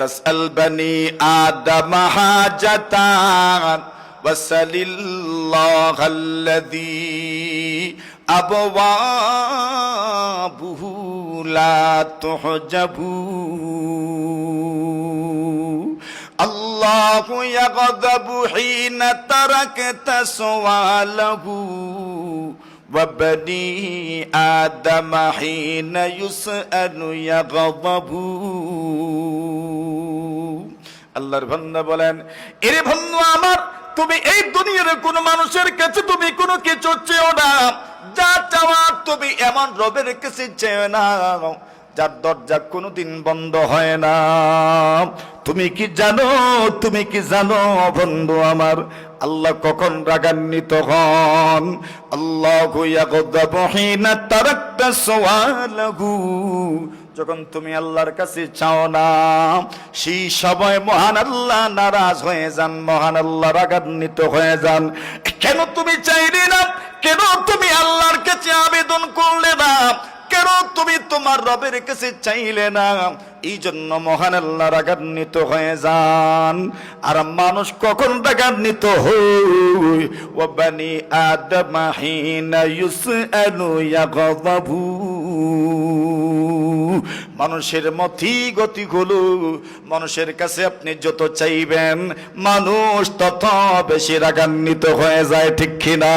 তাসআল বানি আদম হাজাতান ওয়াসালিল্লাহাল্লাযী আবওয়াবুহু লা তুহজাবু আল্লাহু ইয়াগযাবু হিনা তারাকতা সুআলাহু ওয়া বানি আদম হিনা ইউসআলু ইয়াগযাবু। আল্লাহর বান্দা বলেন, এরে বন্ধু আমার, তুমি এই দুনিয়ার কোন মানুষের কাছে তুমি কোনো কিছু চেও না, যা চাওয়ার তুমি এমন রবের কাছে চেও না যার দরজা কোনোদিন বন্ধ হয় না। তুমি কি জানো বন্ধু আমার, আল্লাহ কখন রাগান্বিত হন? আল্লাহু ইয়াগযাবু হিনা তারাকতা সুআলাহু, যখন তুমি আল্লাহর কাছে চাও না সেই সময় মহান আল্লাহ নারাজ হয়ে যান, মহান আল্লাহ রাগান্বিত হয়ে যান। কেন তুমি চাইলে না? কেন তুমি আল্লাহর কাছে আবেদন করলে না? কেন তুমি তোমার রবের কাছে চাইলে না? এই জন্য মহান আল্লাহ রাগান্বিত হয়ে যান। আর মানুষ কখন রাগান্বিত হয়? ওয়া বানি আদম হিনা ইউসআলু ইয়াগযাবু, মানুষের মতি গতি গুলো, মানুষের কাছে আপনি যত চাইবেন মানুষ তত বেশি রাগান্বিত হয়ে যায়, ঠিক কিনা?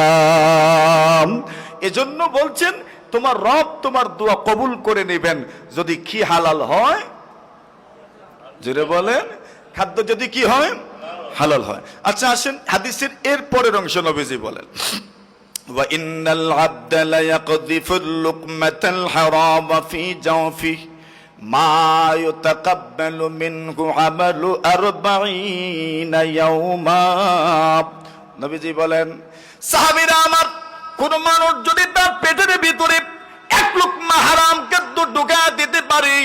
এজন্য বলছেন তোমার রব তোমার দোয়া কবুল করে নেবেন যদি কি হালাল হয়। জোরে বলেন, খাদ্য যদি কি হয়? হালাল হয়। আচ্ছা আসেন হাদিসের এর পরের অংশ নবীজি বলেন, ওয়া ইন্নাল আবদা লা ইয়াকযিফুল লুকমাতাল হারাম ফি জাওফিহি মা ইউতাকাব্বালু মিনহু আমালু 40 ইয়াওমা। নবীজি বলেন, সাহাবীরা আমার, কোন মানুষ যদি তার পেটের ভিতরে এক লুকমা হারাম খাদ্য ঢুকায় দিতে পারে,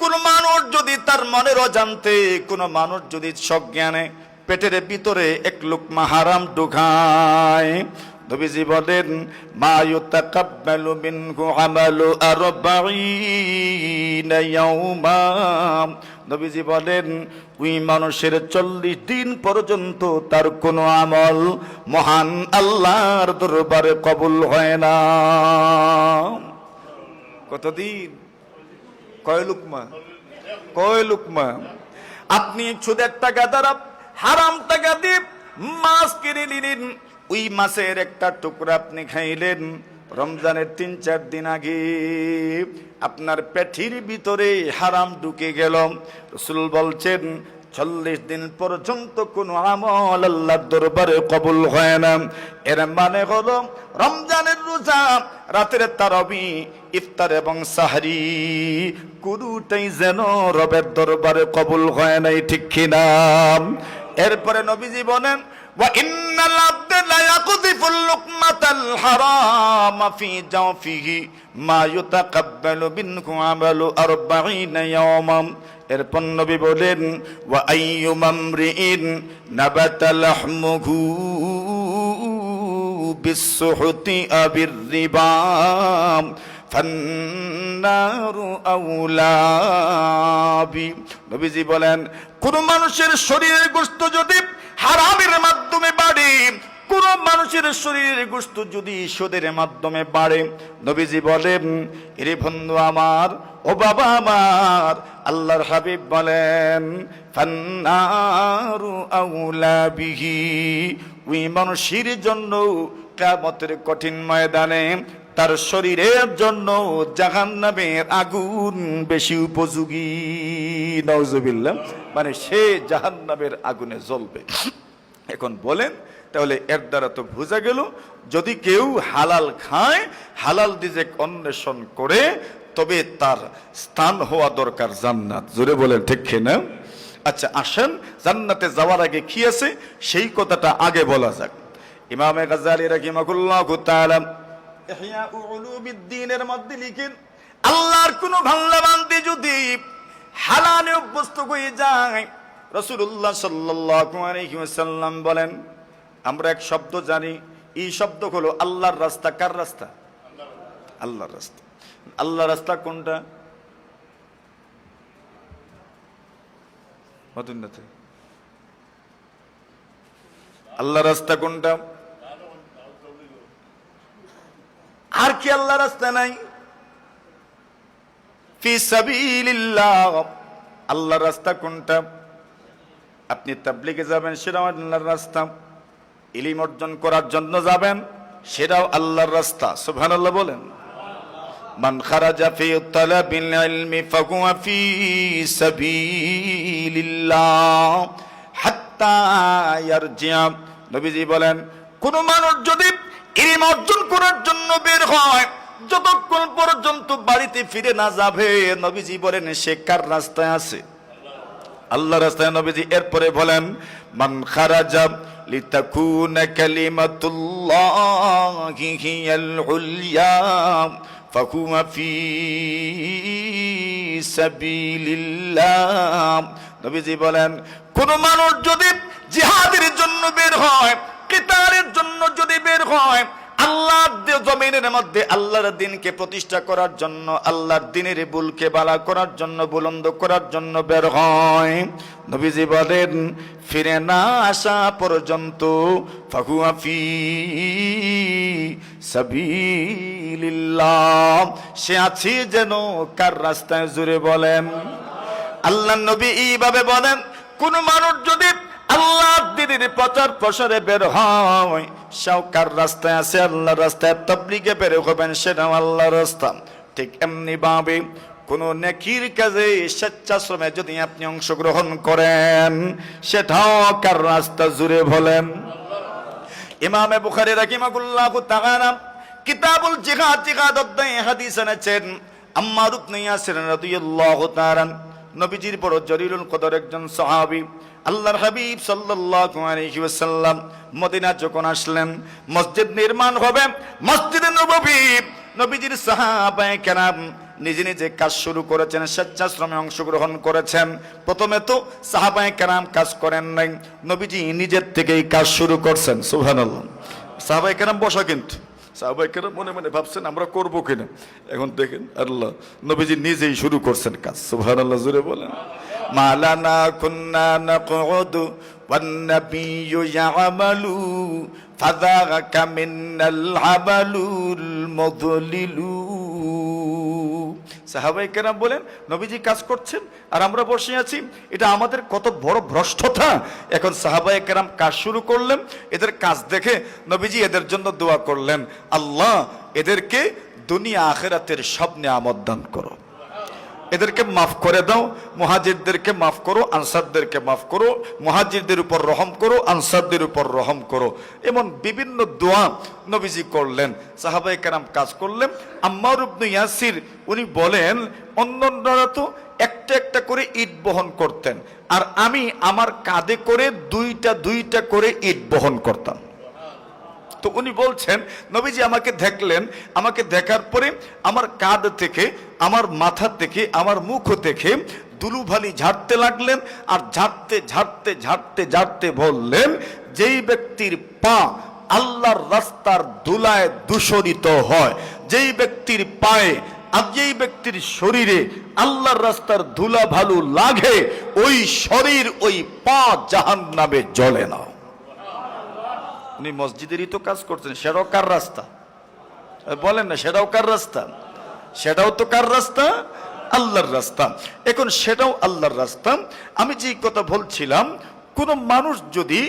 কোন মানুষ যদি তার মনের অজান্তে, কোন মানুষ যদি সজ্ঞানে পেটের ভিতরে এক লুকমা হারাম ঢুকায়, নবীজি বলেন মা ইউতাকাব্বালু মিনহু আমালু 40 ইয়াওমা। নবীজি বলেন ওই মানুষের 40 দিন পর্যন্ত তার কোনো আমল মহান আল্লাহর দরবারে কবুল হয় না। কতদিন? কয় লুকমা? কয় লুকমা? আপনি শুধু একটা টাকা দ্বারা হারাম টাকা দিয়ে মাছ কিনে নিলেন, ওই মাছের একটা টুকরা আপনি খাইলেন, রমজানের 3-4 দিন আগে আপনার পেটের ভিতরে হারাম ঢুকে গেল। রাসূল বলছেন 40 দিন পর্যন্ত কোন আমল আল্লাহর দরবারে কবুল হয় না। এর মানে হলো রমজানের রোজা, রাতের তারাবি, ইফতার এবং সাহরি কোনটাই যেন রবের দরবারে কবুল হয় নাই, ঠিক কিনা? এরপরে নবীজি বলেন ওয়া ইন্নাল আবদা লা ইয়াকযিফুল লুকমাতাল হারাম ফি জাওফিহি মা ইউতাকাব্বালু মিনহু আমালু 40 ইয়াওমা। এরপর নবী বলেন ওয়া আইয়ুমা আমরিইন নাবাতা লাহমুহু বিসসুহতি আবির রিবা ফান্নারু আউলা বি। নবীজি বলেন কোন মানুষের শরীরের গোশত যদি হারামের মাধ্যমে বাড়ে, কোন মানুষের শরীরের গোশত যদি সুদের মাধ্যমে বাড়ে, নবীজি বলেন এরে বন্ধু আমার, ও বাবা আমার, আল্লাহর হাবিব বলেন ফান্নারু আউলা বিহি, ওই মানুষের জন্য কিয়ামতের কঠিন ময়দানে তার শরীরের জন্য জাহান্নামের আগুন বেশি উপযোগী। নাউজুবিল্লাহ, মানে সে জাহান্নামের আগুনে জ্বলবে। এখন বলেন তাহলে এর দ্বারা তো বোঝা গেল যদি কেউ হালাল খায়, হালাল রিজিক অন্বেষণ করে, তবে তার স্থান হওয়া দরকার জান্নাত। জোরে বলেন ঠিক কিনা? আচ্ছা আসেন জান্নাতে যাওয়ার আগে কি আছে সেই কথাটা আগে বলা যাক। ইমাম গাজ্জালী রাহিমাহুল্লাহু তাআলা ইহয়া উলুমিদ্দিনের মধ্যে লিখেন, আল্লাহর কোন বান্দা বান্দি যদি হালালে অভ্যস্ত হয়ে যায়, রাসূলুল্লাহ সাল্লাল্লাহু আলাইহি ওয়াসাল্লাম বলেন, আমরা এক শব্দ জানি, এই শব্দ হলো আল্লাহর রাস্তা। কার রাস্তা? আল্লাহর রাস্তা। আল্লাহর রাস্তা কোনটা? মদিনাতে। আল্লাহর রাস্তা কোনটা? আর কি আল্লাহর রাস্তা নাই? ফি সাবিলিল্লাহ, আল্লাহর রাস্তা কোনটা? আপনি তাবলীগে যাবেন, সেটাও আল্লাহর রাস্তা। ইলম অর্জন করার জন্য যাবেন, সেটাও আল্লাহর রাস্তা। সুবহানাল্লাহ বলেন। মান খারাজা ফি তালাবিল ইলমি ফাহুয়া ফি সাবিলিল্লাহ হাত্তা ইয়ারজিআ। নবীজি বলেন, কোন মানুষ যদি ইলম অর্জন করার জন্য বের হয়, যতক্ষণ পর্যন্ত বাড়িতে ফিরে না যাবে, নবীজি বলেন সে কার রাস্তায় আছে? আল্লাহর রাস্তায়। নবীজি এরপরে বলেন, মান খারাজা লিতাকুনা কালিমাতুল্লাহি হিয়াল উলিয়া ফাহুয়া ফি সাবিলিল্লাহ। নবীজি বলেন, কোন মানুষ যদি জিহাদের জন্য বের হয়, কিতালের জন্য যদি বের হয়, আল্লাহর জমিনের মধ্যে আল্লাহর দ্বীনকে প্রতিষ্ঠা করার জন্য, আল্লাহর দ্বীনের বুলকে বালা করার জন্য, বুলন্দ করার জন্য বের হয়, নবীজি বলেন ফিরে না আসা পর্যন্ত ফাহুয়া ফি সাবিলিল্লাহ, সে আছে যেন কার রাস্তায়? জোরে বলেন। আল্লাহর নবী এইভাবে বলেন, কোন মানুষ যদি আল্লাহর দ্বীনের প্রচার প্রসারে বের হয়, কার রাস্তায় আছে? আল্লাহর রাস্তায়। তাবলীগে বের হবেন, সেটাও আল্লাহর রাস্তা। ঠিক এমনি ভাবে কোন নেকির কাজে, স্বেচ্ছাশ্রমে যদি আপনি অংশগ্রহণ করেন, সেটাও কার রাস্তা? জুড়ে বলেন। ইমামে বুখারী রাহিমাহুল্লাহু তাআলা কিতাবুল জিহাদ, জিহাদ অধ্যায়ে হাদিস এনেছেন। আম্মার ইবনে ইয়াসির রাদিয়াল্লাহু তাআলা, নবীজির বড় জলিলুল কদর একজন সাহাবী, আল্লাহর হাবিব সাল্লাল্লাহু আলাইহি ওয়াসাল্লাম মদিনা যখন আসলেন, মসজিদ নির্মাণ হবে, মসজিদে নববী, নবীজির সাহাবায়ে কেরাম নিজে নিজে কাজ শুরু করেছেন, স্বেচ্ছাশ্রমে অংশগ্রহণ করেছেন। প্রথমে তো সাহাবায়ে কেরাম কাজ করেন নাই, নবীজি নিজের থেকেই কাজ শুরু করছেন। সুবহানাল্লাহ। সাহাবায়ে কেরাম বসা, কিন্তু সাহাবায়ে কেরাম মনে মনে ভাবছেন আমরা করবো কিনা। এখন দেখেন আল্লাহ, নবীজি নিজেই শুরু করছেন কাজ। সুবহানাল্লাহ, জোরে বলেন। মালানা কুন্না নাকুদু ওয়ান নাবিয়্যু ইয়ামালু ফাযাকা মিনাল আমালুল মুদলিলু। সাহাবায়ে কেরাম বলেন, নবীজি কাজ করছেন আর আমরা বসে আছি, এটা আমাদের কত বড় ভ্রষ্টতা। এখন সাহাবায়ে কেরাম কাজ শুরু করলেন, এদের কাজ দেখে নবীজি এদের জন্য দোয়া করলেন, আল্লাহ এদেরকে দুনিয়া আখিরাতের সব নিয়ামত দান করো, এদেরকে মাফ করে দাও, মুহাজিরদেরকে মাফ করো, আনসারদেরকে মাফ করো, মুহাজিরদের উপর রহম করো, আনসারদের উপর রহম করো। এমন বিভিন্ন দোয়া নবীজি করলেন, সাহাবায়ে কেরাম কাজ করলেন। আম্মার ইবনে ইয়াসির উনি বলেন, অন্যরা তো একটা একটা করে ইট বহন করতেন, আর আমি আমার কাঁধে করে দুইটা দুইটা করে ইট বহন করতাম। তো উনি বলছেন, নবীজি আমাকে দেখলেন, আমাকে দেখার পরে আমার কাঁধ থেকে, আমার মাথা থেকে, আমার মুখ থেকে দুলুভালি ঝাড়তে লাগলেন, আর ঝাড়তে ঝাড়তে ঝাড়তে ঝাড়তে বললেন, যেই ব্যক্তির পা আল্লাহর রাস্তার ধুলায় দূষিত হয়, যেই ব্যক্তির পায়ে আর যেই ব্যক্তির শরীরে আল্লাহর রাস্তার ধুলা ভালো লাগে, ওই শরীর, ওই পা জাহান্নামে জ্বলে না। উনি মসজিদেরই তো কাজ করছেন, সেটাও কার রাস্তা? বলেন না, সেটাও কার রাস্তা? সেটাও তো কার রাস্তা? আল্লাহর রাস্তা। এখন সেটাও আল্লাহর রাস্তা। আমি যে কথা বলছিলাম, কোন মানুষ যদি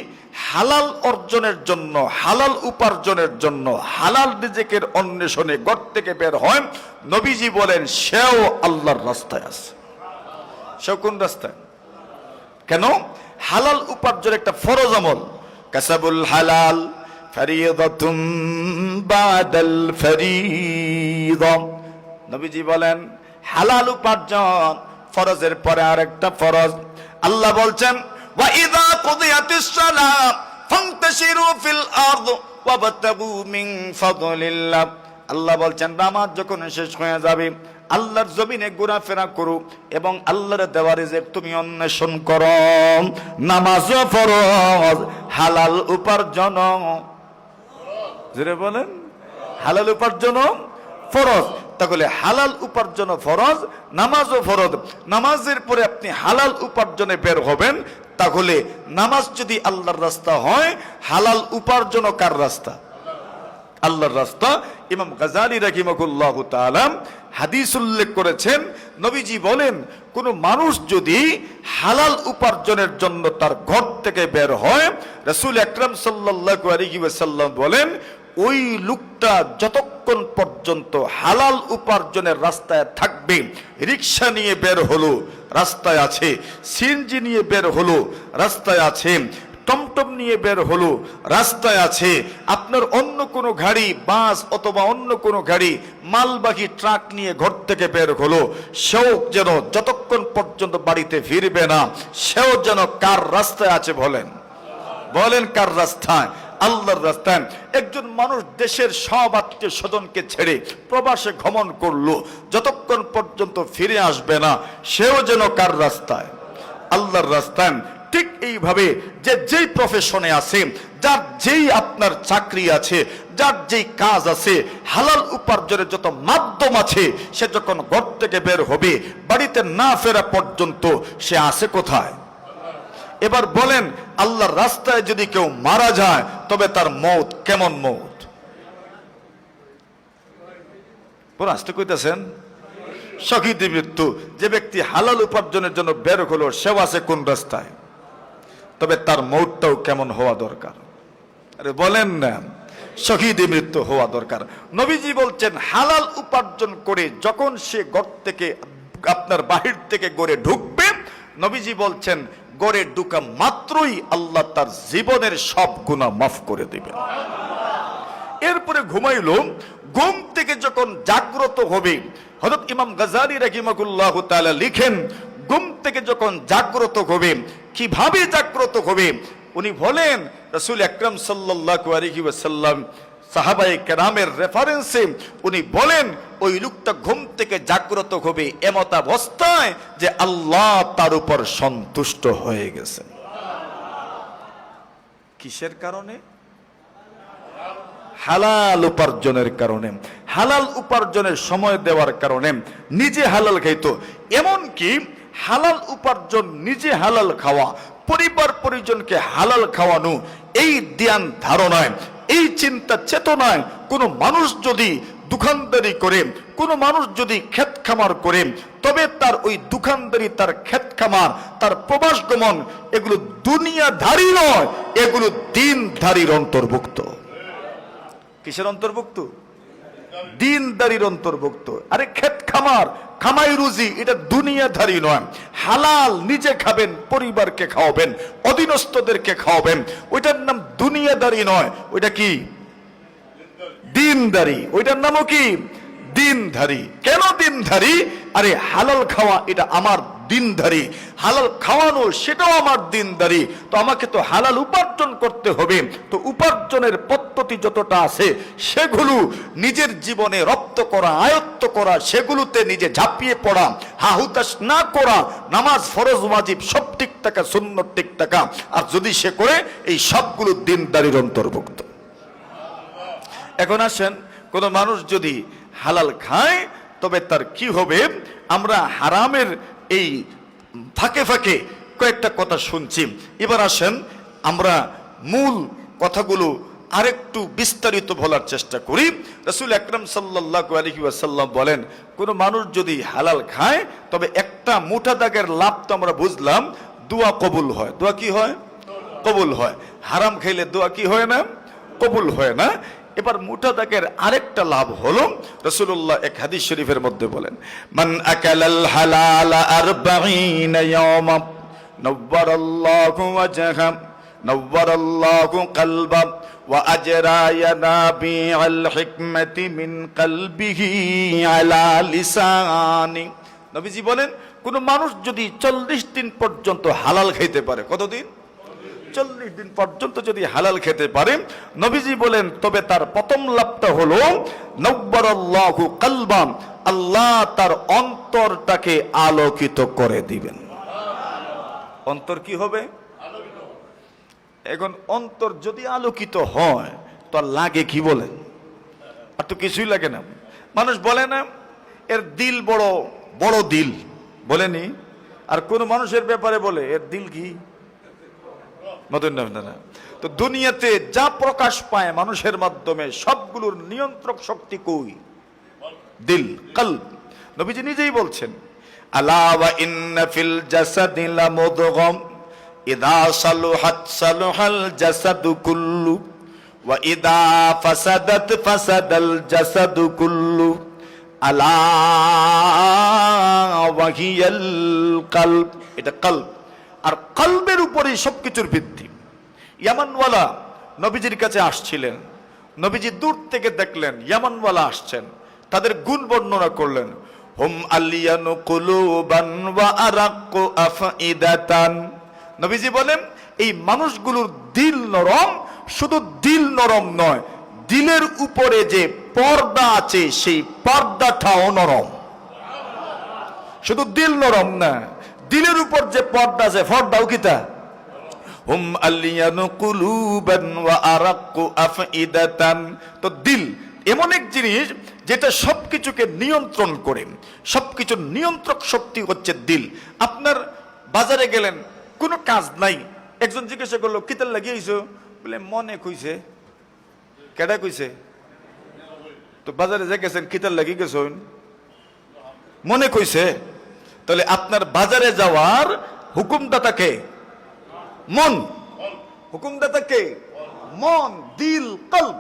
হালাল অর্জনের জন্য, হালাল উপার্জনের জন্য, হালাল রিজিকের অন্বেষণে ঘর থেকে বের হয়, নবীজি বলেন সেও আল্লাহর রাস্তায় আছে। সেও কোন রাস্তায়? কেন? হালাল উপার্জন একটা ফরজ আমল। কাসাবুল হালাল ফরিদাতুম বাদাল ফরিদা। নবীজি বলেন হালাল উপার্জন ফরজের পরে আরেকটা ফরজ। আল্লাহ বলছেন, ওয়া ইযা কুদিয়াতিস সালাত ফান্তাশিরু ফিল আরদ ওয়াবতাগু মিন ফাদলিল্লাহ। আল্লাহ বলছেন, নামাজ যখন শেষ হয়ে যাবে, আল্লাহর জমিনে ঘোরাফেরা করো এবং আল্লাহর দেওয়া রিজিক তুমি অন্বেষণ করো। নামাজ ফরজ, হালাল উপার্জন, জোরে বলেন, হালাল উপার্জন ফরজ। তাহলে হালাল উপার্জন ফরজ, নামাজও ফরজ। নামাজের পরে আপনি হালাল উপার্জনে বের হবেন, তাহলে নামাজ যদি আল্লাহর রাস্তা হয়, হালাল উপার্জন কার রাস্তা? আল্লাহর রাস্তা। ইমাম গাজালি রাহিমাহুল্লাহ তাআলা হাদিস উল্লেখ করেছেন, নবীজি বলেন, কোন মানুষ যদি হালাল উপার্জনের জন্য তার ঘর থেকে বের হয়, রাসূল আকরাম সাল্লাল্লাহু আলাইহি ওয়াসাল্লাম বলেন, ওই লোকটা যতক্ষণ পর্যন্ত হালাল উপার্জনের রাস্তায় থাকবে, রিকশা নিয়ে বের হলো রাস্তায় আছে, সিএনজি নিয়ে বের হলো রাস্তায় আছে, টমটম নিয়ে বের হলো রাস্তায় আছে, আপনার অন্য কোনো গাড়ি, বাস অথবা অন্য কোনো গাড়ি, মালবাহী ট্রাক নিয়ে ঘর থেকে বের হলো, সেও যেন যতক্ষণ পর্যন্ত বাড়িতে ফিরবে না, সেও যেন কার রাস্তায় আছে? বলেন, বলেন কার রাস্তায়? আল্লাহর রাস্তায়। একজন মানুষ দেশের সব আত্মীয় স্বজনকে ছেড়ে প্রবাসে গমন করলো, যতক্ষণ পর্যন্ত ফিরে আসবে না, সেও যেন কার রাস্তায়? আল্লাহর রাস্তায়। ঠিক এইভাবে যে যেই প্রফেশনে আছে, যার যেই আপনার চাকরি আছে, যার যেই কাজ আছে, হালাল উপার্জনের যত মাধ্যম আছে, সে যখন ঘর থেকে বের হবে, বাড়িতে না ফেরা পর্যন্ত সে আছে কোথায়? এবার বলেন, আল্লাহর রাস্তায় যদি কেউ মারা যায়, তবে তার মওত কেমন মওত? পুরো আসতে কইতেছেন, শহীদের মৃত্যু। যে ব্যক্তি হালাল উপার্জনের জন্য বের হলো, সেও আছে কোন রাস্তায়? তবে তার মওতটাও কেমন হওয়া দরকার? আরে বলেন না, শহীদের মৃত্যু হওয়া দরকার। নবীজি বলছেন, হালাল উপার্জন করে যখন সে ঘর থেকে, আপনার বাহির থেকে গড়ে ঢুকবে, নবীজি বলছেন, গড়ে ঢুকা মাত্রই আল্লাহ তার জীবনের সব গুনাহ মাফ করে দিবেন। এরপরে ঘুমাইলো, ঘুম থেকে যখন জাগ্রত হবে, হযরত ইমাম গাজালি রাহিমাহুল্লাহ তাআলা লিখেন, ঘুম থেকে যখন জাগ্রত হবে, কিভাবে জাগ্রত হবে? উনি বলেন, রাসূল আকরাম সাল্লাল্লাহু আলাইহি ওয়াসাল্লাম সাহাবায়ে কেরামের রেফারেন্সে উনি বলেন, ওই লোকটা ঘুম থেকে জাগ্রত হবে এমত অবস্থায় যে আল্লাহ তার উপর সন্তুষ্ট হয়ে গেছেন। কিসের কারণে? হালাল উপার্জনের কারণে। হালাল উপার্জনের সময় দেওয়ার কারণে নিজে হালাল খাইতো। এমনকি হালাল উপার্জন, নিজে হালাল খাওয়া, পরিবার পরিজনকে হালাল খাওয়ানো, এই ধ্যান ধারণায়, এই চিন্তা চেতনায় কোনো মানুষ যদি দোকানদারি করে, কোনো মানুষ যদি ক্ষেত খামার করে, তবে তার ওই দোকানদারি, তার ক্ষেত খামার, তার প্রবাস গমন, এগুলো দুনিয়াধারী নয়, এগুলো দিনধারীর অন্তর্ভুক্ত। কিসের অন্তর্ভুক্ত? দিনদারির অন্তর্ভুক্ত। আরে ক্ষেত খামার, খামাই রুজি, এটা দুনিয়াধারী নয়। হালাল নিজে খাবেন, পরিবারকে খাওয়াবেন, অধীনস্থদেরকে খাওয়াবেন, ওইটার নাম দুনিয়াদারি নয়, ওইটা কি? দিনদারি। ওইটার নামও কি? দিনধারী। কেন দিনধারী? আরে হালাল খাওয়া এটা আমার দিনধারী, হালাল খাওয়ানো সেটাও আমার দিনধারী। তো আমাকে তো হালাল উপার্জন করতে হবে, তো উপার্জনের পদ্ধতি যতটা আছে সেগুলো নিজের জীবনে রপ্ত করা, আয়ত্ত করা, সেগুলোতে নিজে ঝাঁপিয়ে পড়া, হাহুতাশ না করা, নামাজ ফরজ ওয়াজিব সব ঠিক থাকা, সুন্নত ঠিক থাকা, আর যদি সে করে, এই সবগুলো দিনদারির অন্তর্ভুক্ত। এখন আসেন, কোন মানুষ যদি হালাল খায়, তবে তার কি হবে? আমরা হারামের এই ফাঁকে ফাঁকে কয়েকটা কথা শুনছি। এবার আসেন, আমরা মূল কথাগুলো আরেকটু বিস্তারিত বলার চেষ্টা করি। রাসূল আকরাম সাল্লাল্লাহু আলাইহি ওয়াসাল্লাম বলেন, কোন মানুষ যদি হালাল খায়, তবে একটা মোটা দাগের লাভ তো আমরা বুঝলাম, দোয়া কবুল হয়। দোয়া কি হয়? কবুল হয়। হারাম খাইলে দোয়া কি হয় না? কবুল হয় না। এবার মোটা দাগের আরেকটা লাভ হলো, রাসূলুল্লাহ এক হাদিস শরীফের মধ্যে বলেন, মান আকালাল হালাল 40 ইয়াওমা নওয়ারাল্লাহু ওয়াজহা নওয়ারাল্লাহু কলবা ওয়া আজরা ইয়ানাবিআল হিকমাতি মিন কলবিহি আলা লিসানি। নবীজি বলেন, কোন মানুষ যদি 40 দিন পর্যন্ত হালাল খেতে পারে, কতদিন? 40 দিন পর্যন্ত যদি হালাল খেতে পারে, নবীজি বলেন, তবে তার প্রথম লাভটা হলো নওয়ারাল্লাহু কলবাম, আল্লাহ তার অন্তরটাকে আলোকিত করে দিবেন। অন্তর কি হবে? এখন অন্তর যদি আলোকিত হয়, তো লাগে কি? বলেন, আর তো কিছুই লাগে না। মানুষ বলে না, এর দিল বড় বড় দিল বলেনি, আর কোন মানুষের ব্যাপারে বলে এর দিল কি মতন না। তো দুনিয়াতে যা প্রকাশ পায় মানুষের মাধ্যমে সবগুলোর নিয়ন্ত্রক শক্তি কই? দিল, কলব। নবীজি নিজেই বলছেন, আলা ওয়া ইন্না ফিল জাসাদি লামুদগাম ইযা সালুহাত সালুহাল জাসাদু কুল্লু ওয়া ইযা ফাসাদাত ফাসাদাল জাসাদু কুল্লু আলা ওয়া হিয়াল কলব। এটা কলব, আর কলবের উপরেই সবকিছুর ভিত্তি। ইয়ামানওয়ালা নবীজির কাছে আসছিলেন, নবীজি দূর থেকে দেখলেন ইয়ামানওয়ালা আসছেন, তাদের গুণ বর্ণনা করলেন। হুম আলিয়ানু কুলুবান ওয়া আরাক্কু আফইদাতান। নবীজি বলেন এই মানুষগুলোর দিল নরম, শুধু দিল নরম নয়, দিলের উপরে যে পর্দা আছে সেই পর্দাটাও নরম। শুধু দিল নরম না, দিলের উপর যে পর্দা আছে পর্দাও কিতা। হুম আলিয়ানু কুলুবান ওয়া আরাক্কু আফইদাতান। তো দিল এমন এক জিনিস যেটা সবকিছুকে নিয়ন্ত্রণ করে, সবকিছুর নিয়ন্ত্রক শক্তি হচ্ছে দিল। আপনার বাজারে গেলেন, কোনো কাজ নাই, একজন জিজ্ঞাসা করলো কিতাল লাগিয়েছো, বলে মনে কইছে। কেডা কইছে? তো বাজারে যে গেছেন কিতাল লাগিয়ে গেছেন, মনে কইছে। তাহলে আপনার বাজারে যাওয়ার হুকুমদাতাকে মন, হুকুমদাতাকে মন, দিল, কলব।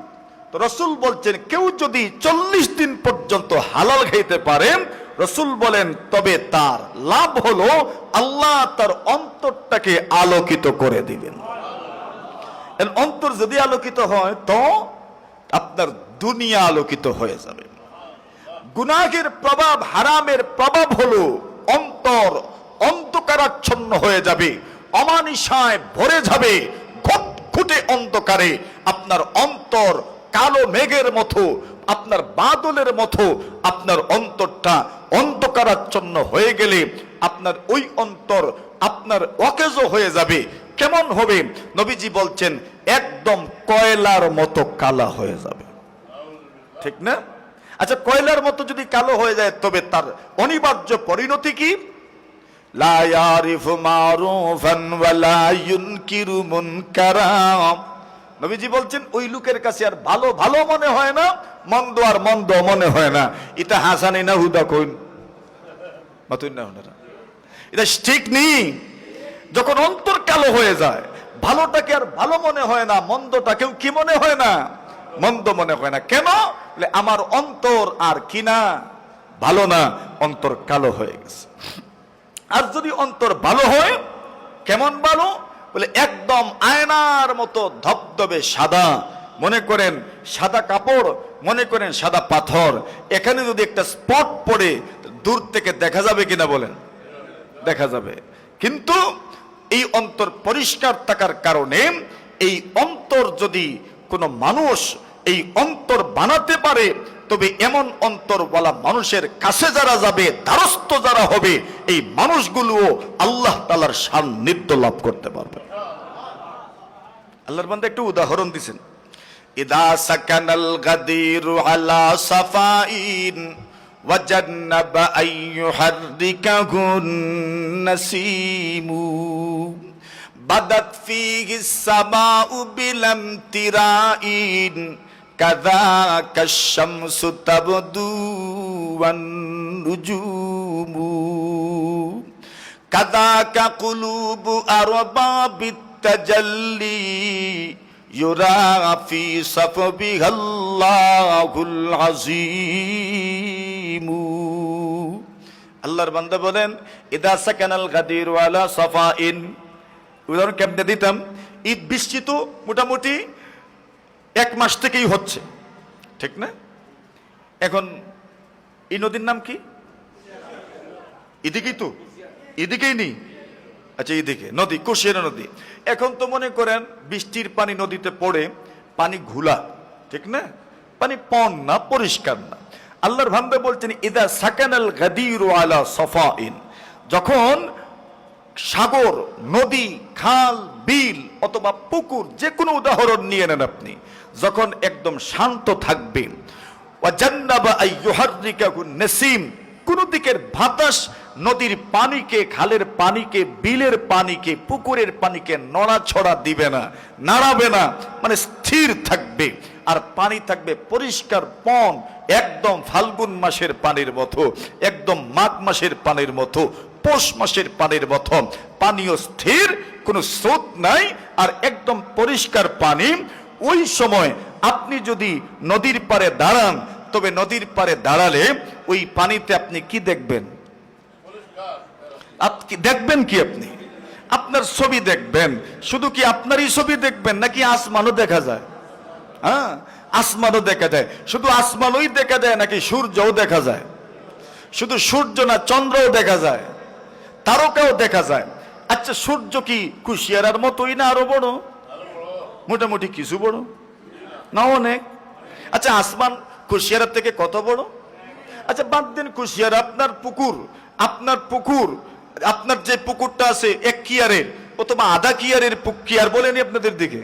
তো রাসূল বলছেন কেউ যদি 40 দিন পর্যন্ত হালাল খাইতে পারে, রাসূল বলেন তবে তার লাভ হলো আল্লাহ তার অন্তরটাকে আলোকিত করে দিবেন। অন্তর যদি আলোকিত হয় তো আপনার দুনিয়া আলোকিত হয়ে যাবে। গুনাহের প্রভাব, হারামের প্রভাব হলো অন্তর অন্ধকারাচ্ছন্ন হয়ে যাবে, অমানিসায় ভরে যাবে, ঘুটঘুটে অন্ধকারে আপনার অন্তর কালো মেঘের মতো, আপনার বাদলের মতো আপনার অন্তরটা অন্ধকারাচ্ছন্ন হয়ে গেলে আপনার ওই অন্তর আপনার অকেজ হয়ে যাবে। কেমন হবে? নবীজি বলছেন একদম কয়লার মতো কালা হয়ে যাবে, ঠিক না? আচ্ছা, কয়লার মতো যদি কালো হয়ে যায় তবে তার অনিবার্য পরিণতি কি? লা ইয়ারিফু মারুফান ওয়া লা ইউনকিরু মুনকারা। নবীজি বলছেন ওই লোকের কাছে আর ভালো ভালো মনে হয় না, মন্দ আর মন্দ মনে হয় না। এটা হাসানি না হুদা কইন মাতুন না ওনারা, এটা ঠিক নেই। যখন অন্তর কালো হয়ে যায়, ভালোটাকে আর ভালো মনে হয় না, মন্দটাকেও কি মনে হয় না, মন্দ মনে হয় না। কেন? বলে আমার অন্তর আর কি না, ভালো না, অন্তর কালো হয়ে গেছে। আর যদি অন্তর ভালো হয়, কেমন ভালো? বলে একদম আয়নার মতো ধবধবে সাদা। মনে করেন সাদা কাপড়, মনে করেন সাদা পাথর, এখানে যদি একটা স্পট পড়ে দূর থেকে দেখা যাবে কিনা বলেন? দেখা যাবে। কিন্তু এই অন্তর পরিষ্কার থাকার কারণে এই অন্তর যদি কোনো মানুষ এই অন্তর বানাতে পারে, তবে এমন অন্তরওয়ালা মানুষের কাছে যারা যাবে, দ্বারস্থ যারা হবে, এই মানুষগুলো আল্লাহ তাআলার সান্নিধ্য লাভ করতে পারবে। আল্লাহর বান্দা একটু উদাহরণ দিবেন। ইদা সাকানাল গাদিরু আলা সাফাইন ওয়াজান্নাবা আইয়ুহাররিকাহুন নাসিমু বাদাত ফিহিস সামাউ বিলামতিরাইন কাযাকা শামসু তাবদু ওয়ান নুজুমু কাযাকা কুলুবু আরবাবিত তাজাল্লি ইউরা ফি সাফবিহাল্লাহুল আযীম। আল্লাহর বান্দা বলেন ইদা সাকানাল গাদির ওয়ালা সাফাইন। উদাহরণ কেমনে দিতাম? ঈদ বৃষ্টি তো মোটামুটি 1 মাস থেকেই হচ্ছে, ঠিক না? এখন এই নদীর নাম কি? এদিকেই তো, এদিকেই নেই। আচ্ছা, এদিকে নদী, কুশিয়ারা নদী। এখন তো মনে করেন বৃষ্টির পানি নদীতে পড়ে, পানি ঘোলা, ঠিক না? পানি পন না, পরিষ্কার না। আল্লাহর বান্দা বলছেন ইদা সাকানাল গাদিরু আলা সাফাইন, যখন সাগর, নদী, খাল, বিল অথবা পুকুর, যে কোনো উদাহরণ নিয়ে নেন আপনি, যখন একদম শান্ত থাকবে, ওয়া জান্নাবা আইয়ুহাররিকাহুন নাসিম, কোন দিকের বাতাস নদীর পানিকে, খালের পানিকে, বিলের পানিকে, পুকুরের পানিকে নড়াছড়া দিবে না, নাড়াবে না, মানে স্থির থাকবে। আর পানি থাকবে পরিষ্কার পন, একদম ফাল্গুন মাসের পানির মতো, একদম মাঘ মাসের পানির মতো, পৌষ মাসের পানির মতো। পানিও স্থির, কোনো স্রোত নাই, আর একদম পরিষ্কার পানি। ওই সময় আপনি যদি নদীর পাড়ে দাঁড়ান, তবে নদীর পাড়ে দাঁড়ালে ওই পানিতে আপনি কি দেখবেন? আপনি দেখবেন কি? আপনি আপনার ছবি দেখবেন। শুধু কি আপনারই ছবি দেখবেন, নাকি আসমানও দেখা যায়? হ্যাঁ, আসমানও দেখা যায়। শুধু আসমানই দেখা যায় নাকি সূর্যও দেখা যায়? শুধু সূর্য না, চন্দ্রও দেখা যায়, তারকাও দেখা যায়। আচ্ছা, সূর্য কি কুশিয়ারার মতোই না আরো বড়? মোটামুটি কিছু বড় না, অনেক। আচ্ছা, আসমান কুশিয়ারার থেকে কত বড়? আচ্ছা, বাদ দিন কুশিয়ারা, আপনার পুকুর, আপনার যে পুকুরটা আছে 1 কিয়ারের, অথবা আধা কিয়ারের কিয়ার বলেনি আপনাদের দিকে,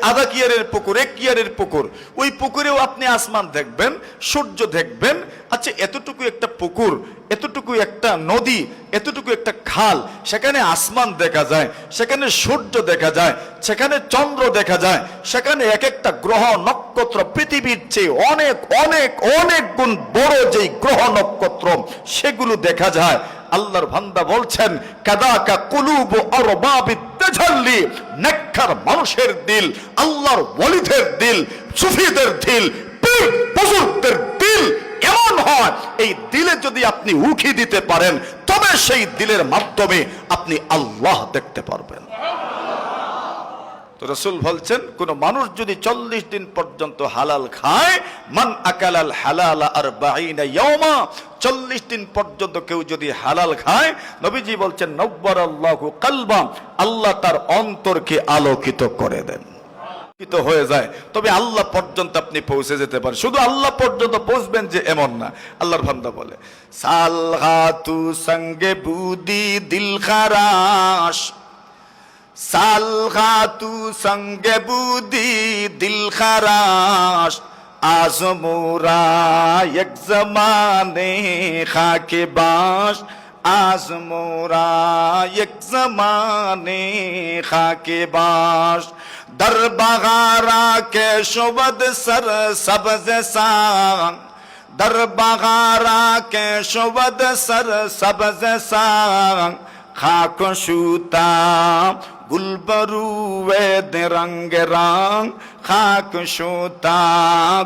আধা কিয়ারের পুকুর, 1 কিয়ারের পুকুর, ওই পুকুরেও আপনি আসমান দেখবেন, সূর্য দেখবেন। আচ্ছা, এতটুকু একটা পুকুর, এতটুকু একটা নদী, এতটুকু একটা খাল, সেখানে আসমান দেখা যায়, সেখানে সূর্য দেখা যায়, সেখানে চন্দ্র দেখা যায়, সেখানে এক একটা গ্রহ নক্ষত্র পৃথিবীর চেয়ে অনেক অনেক অনেক গুণ বড় যেই গ্রহ নক্ষত্র, সেগুলো দেখা যায়। আল্লাহর বান্দা বলছেন, কাদাকা কুলুবু আরবাবিত তাজাল্লি, নেককার মানুষের দিল, আল্লাহর ওয়ালিদের দিল, সুফিদের দিল, পীর বুজুর্গদের দিল এমন হয়, এই দিলে যদি আপনি উকি দিতে পারেন, তবে সেই দিলের মাধ্যমে আপনি আল্লাহ দেখতে পারবেন। তো রাসূল বলছেন, কোন মানুষ যদি 40 দিন পর্যন্ত হালাল খায়, মান আকালাল হালালা 40 ইয়াওমা, 40 দিন পর্যন্ত কেউ যদি হালাল খায়, নবীজি বলছেন, নব্বারাল্লাহু কলবা, আল্লাহ তার অন্তরকে আলোকিত করে দেন, আলোকিত হয়ে যায়। তবে আল্লাহ পর্যন্ত আপনি পৌঁছে যেতে পারেন। শুধু আল্লাহ পর্যন্ত পৌঁছবেন যে এমন না। আল্লাহর বান্দা বলে, সালহাতু সঙ্গে বুদি দিল খারাশ, সালহাতু সঙ্গে বুদি দিল খারাশ, আজমোরা এক জমানে খাকে বাস, আজমোরা এক জমানে খাকে বাস, در بغارا کے شبد سر سبز سان، در بغارا کے شبد سر سبز سان، خاک شوتا গুলবরুয়ে দে রঙ রঙ, খাক শোতা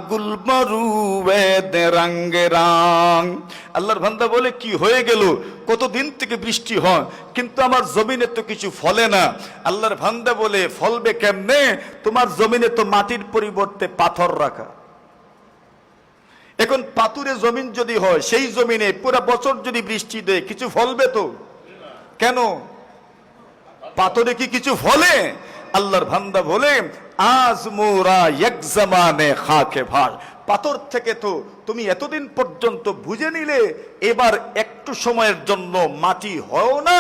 গুলবরুয়ে দে রঙ রঙ। আল্লাহর বান্দা বলে, কি হয়ে গেল? কতদিন থেকে বৃষ্টি হয়, কিন্তু আমার জমিনে তো কিছু ফলে না। আল্লাহর বান্দা বলে, ফলবে কেমনে? তোমার জমিনে তো মাটির পরিবর্তে পাথর রাখা। এখন পাথুরে জমিন যদি হয়, সেই জমিনে পুরো বছর যদি বৃষ্টি দেয়, কিছু ফলবে তো? কেন? পাথরে কি কিছু ফলে? আল্লাহর বান্দা বলে, আজ মোরা এক জামানে খাকে ভার, পাথর থেকে তো তুমি এতদিন পর্যন্ত বুঝে নিলে, এবার একটু সময়ের জন্য মাটি হয় না,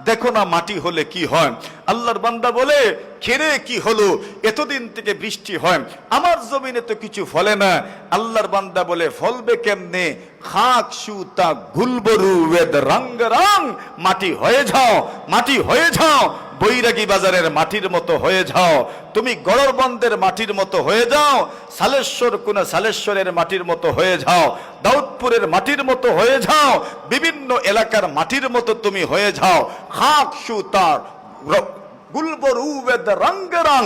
দেখো না মাটি হলে কি হয়। আল্লাহর বান্দা বলে, খেরে কি হলো? এতদিন থেকে বৃষ্টি হয়, আমার জমিনে তো কিছু ফলে না। আল্লাহর বান্দা বলে, ফলবে কেমনে? খাক সুতা গুলবরু ওয়েদ রঙ রঙ, মাটি হয়ে যাও, মাটি হয়ে যাও, বৈরাগী বাজারের মাটির মতো হয়ে যাও, তুমি গড়বন্দের মাটির মতো হয়ে যাও, সালেশ্বর কোন সালেশ্বরের মাটির মতো হয়ে যাও, দাউদপুরের মাটির মতো হয়ে যাও, বিভিন্ন এলাকার মাটির মতো তুমি হয়ে যাও। খাক সুতার গুলবরু ওয়েদ রঙ রঙ,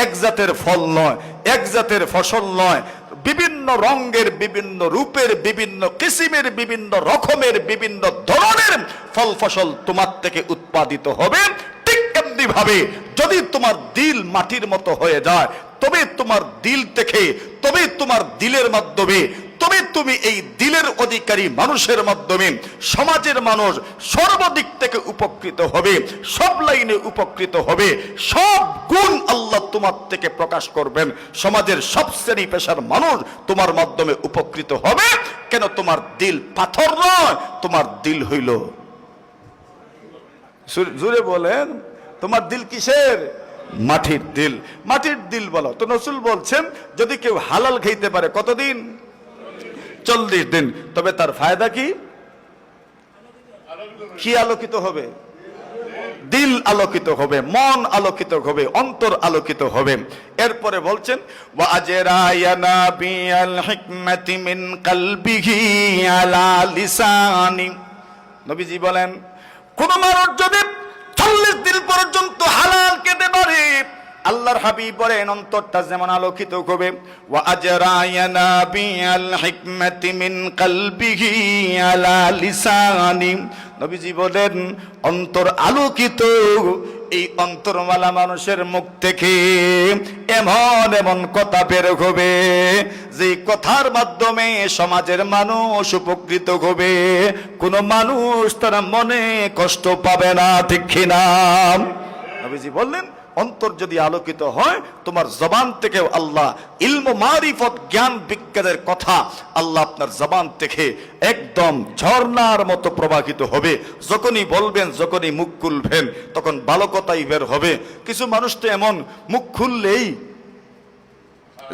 এক জাতের ফল নয়, এক জাতের ফসল নয়, বিভিন্ন রঙের, বিভিন্ন রূপের, বিভিন্ন কিসিমের, বিভিন্ন রকমের, বিভিন্ন ধরনের ফল ফসল তোমার থেকে উৎপাদিত হবে। ঠিক এমনি ভাবে যদি তোমার দিল মাটির মতো হয়ে যায়, তবে তোমার দিল থেকে, তবে তোমার দিলের মাধ্যমে, তবে তুমি এই দিলের অধিকারী মানুষের মাধ্যমে সমাজের মানুষ সর্বদিক থেকে উপকৃত হবে, সব লাইনে উপকৃত হবে, সব গুণ আল্লাহ তোমার থেকে প্রকাশ করবেন। সমাজের সব শ্রেণী পেশার মানুষ তোমার মাধ্যমে উপকৃত হবে। কেন? তোমার দিল পাথর নয়, তোমার দিল হইল, জোরে বলেন, তোমার দিল কিসের? মাটির দিল। মাটির দিল বলো তো। রাসূল বলছেন, যদি কেউ হালাল খাইতে পারে কতদিন? 40 দিন। তবে তার ফায়দা কি? কি আলোকিত হবে? দিল আলোকিত হবে, মন আলোকিত হবে, অন্তর আলোকিত হবে। এরপরে বলছেন ওয়া আজরা ইয়ানাবিয়াল হিকমাতি মিন কলবিহি আলা লিসানি। নবীজি বলেন কোন মানুষ যদি 40 দিন পর্যন্ত হালাল খেতে পারে, আল্লাহর হাবিব বলেন অন্তরটা যেমন আলোকিত হবে। ওয়া আজরা ইয়ানাবিয়াল হিকমাতি মিন কলবিহি আলা লিসানি। নবীজি বলেন অন্তর আলোকিত, এই অন্তরওয়ালা মানুষের মুখ থেকে এমন এমন কথা বের হবে যে কথার মাধ্যমে সমাজের মানুষ উপকৃত হবে, কোন মানুষ তার মনে কষ্ট পাবে না, ঠিক কিনা? নবীজি বললেন অন্তর যদি আলোকিত হয়, তোমার জবান থেকে আল্লাহ ইলম মারিফত জ্ঞান বিজ্ঞানের কথা আল্লাহ আপনার জবান থেকে একদম ঝর্ণার মতো প্রবাহিত হবে। যখনই বলবেন, যখনই মুখ খুলবেন, তখন ভালো কথাই বের হবে। কিছু মানুষ তো এমন মুখ খুললেই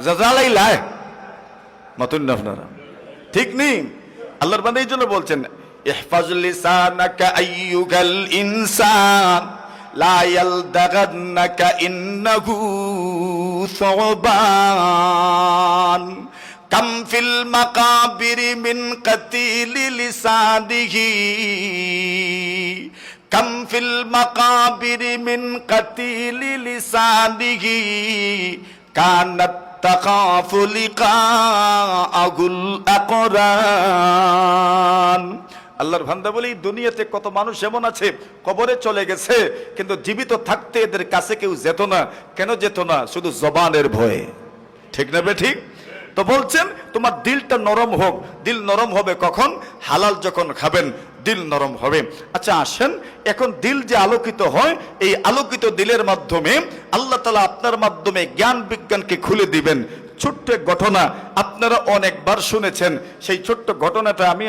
জাজালাই লায় মতন না, আপনারা ঠিক নেই। আল্লাহর বান্দা এই জন্য বলছেন ইহফাজ লিসানাকা আইয়ুহাল ইনসান লা ইয়ালদাগান্নাকা ইন্নাহু সুবান কাম ফিল মাকাবিরি মিন কাতিলি লিসানিহি কাম ফিল মাকাবিরি মিন কাতিলি লিসানিহি কানাত তাখাফু লিকাআহুল আকরান। আল্লাহর বান্দা বলি দুনিয়াতে কত মানুষ এমন আছে কবরে চলে গেছে, কিন্তু জীবিত থাকতে এদের কাছে কেউ যেত না। কেন যেত না? শুধু জবানের ভয়ে, ঠিক না বে ঠিক? তো বলছেন তোমার দিলটা নরম হোক। দিল নরম হবে কখন? হালাল যখন খাবেন দিল নরম হবে। আচ্ছা আসেন, এখন দিল যে আলোকিত হয়, এই আলোকিত দিলের মাধ্যমে আল্লাহ তাআলা আপনার মাধ্যমে জ্ঞান বিজ্ঞানকে খুলে দিবেন। ছোট্ট ঘটনা আপনারা অনেকবার শুনেছেন, সেই ছোট্ট ঘটনাটা আমি